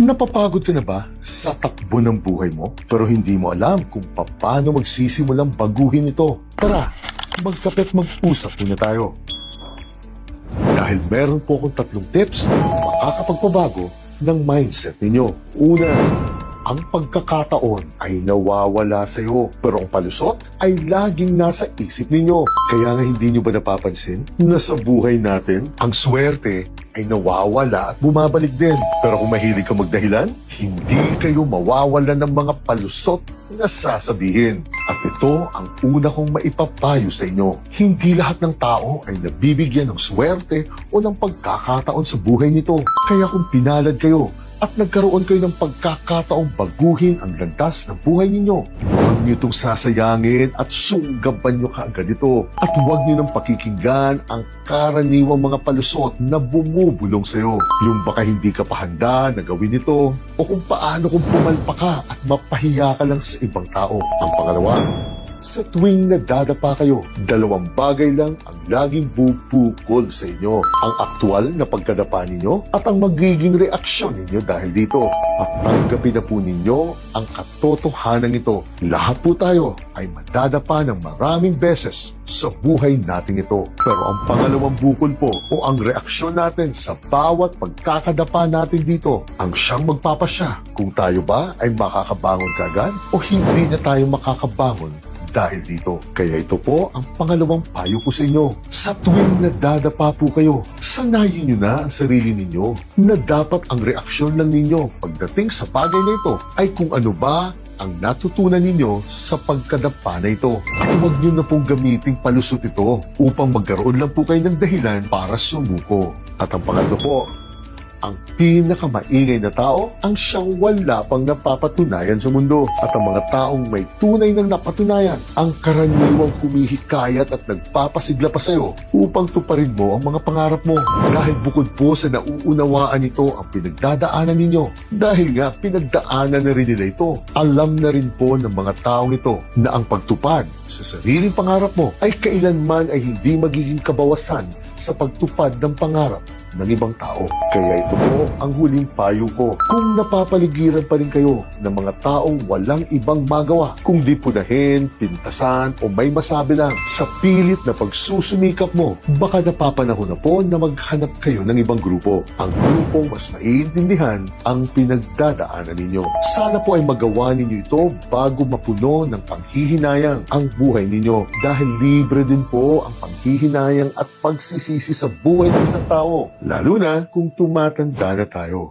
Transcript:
Napapagod ka na ba sa takbo ng buhay mo pero hindi mo alam kung paano magsisimulang baguhin ito? Tara, magkape't mag-usap muna tayo. Dahil meron po akong 3 tips na makakapagpabago ng mindset ninyo. Una, ang pagkakataon ay nawawala sa iyo, pero ang palusot ay laging nasa isip ninyo. Kaya nga hindi nyo ba napapansin na sa buhay natin, ang swerte ay nawawala at bumabalik din. Pero kung mahilig ka magdahilan, hindi kayo mawawalan ng mga palusot na sasabihin. At ito ang una kong maipapayo sa inyo. Hindi lahat ng tao ay nabibigyan ng swerte o ng pagkakataon sa buhay nito. Kaya kung pinalad kayo at nagkaroon kayo ng pagkakataong baguhin ang landas ng buhay ninyo, huwag niyo itong sasayangin at sunggaban niyo kaagad ito. At huwag niyo nang pakikinggan ang karaniwang mga palusot na bumubulong sa iyo. Yung baka hindi ka pa handa na gawin ito, o kung paano kung pumalpa ka at mapahiya ka lang sa ibang tao. Ang pangalawa, sa tuwing nadadapa kayo, 2 bagay lang ang laging bubukol sa inyo. Ang aktual na pagkadapa ninyo at ang magiging reaksyon ninyo dahil dito. At tanggapin na po ninyo ang katotohanan ito. Lahat po tayo ay madadapa ng maraming beses sa buhay natin ito. Pero ang pangalawang bukol po o ang reaksyon natin sa bawat pagkakadapa natin dito ang siyang magpapasya kung tayo ba ay makakabangon kagad o hindi na tayo makakabangon dahil dito. Kaya ito po ang pangalawang payo ko sa inyo. Sa tuwing nadadapa po kayo, sanayin nyo na ang sarili ninyo na dapat ang reaksyon lang ninyo pagdating sa bagay na ito ay kung ano ba ang natutunan ninyo sa pagkadapa na ito. At huwag nyo na pong gamiting palusot ito upang magkaroon lang po kayo ng dahilan para sumuko. At ang pangatlo po, ang pinakamaingay na tao ang siyang wala pang napapatunayan sa mundo. At ang mga taong may tunay ng napatunayan ang karaniwang humihikayat at nagpapasigla pa sa'yo upang tuparin mo ang mga pangarap mo. Dahil bukod po sa nauunawaan nito ang pinagdadaanan ninyo, dahil nga pinagdaanan na rin nila ito, alam na rin po ng mga taong ito na ang pagtupad sa sariling pangarap mo ay kailanman ay hindi magiging kabawasan sa pagtupad ng pangarap ng ibang tao. Kaya ito po ang huling payo ko. Kung napapaligiran pa rin kayo ng mga taong walang ibang magawa, kung di punahin, pintasan o may masabi lang, sa pilit na pagsusumikap mo, baka napapanahon na po na maghanap kayo ng ibang grupo. Ang grupong mas maiintindihan ang pinagdadaanan ninyo. Sana po ay magawa ninyo ito bago mapuno ng panghihinayang ang buhay ninyo. Dahil libre din po ang panghihinayang at pagsisisi sa buhay ng isang tao. Lalo na kung tumatanda na tayo.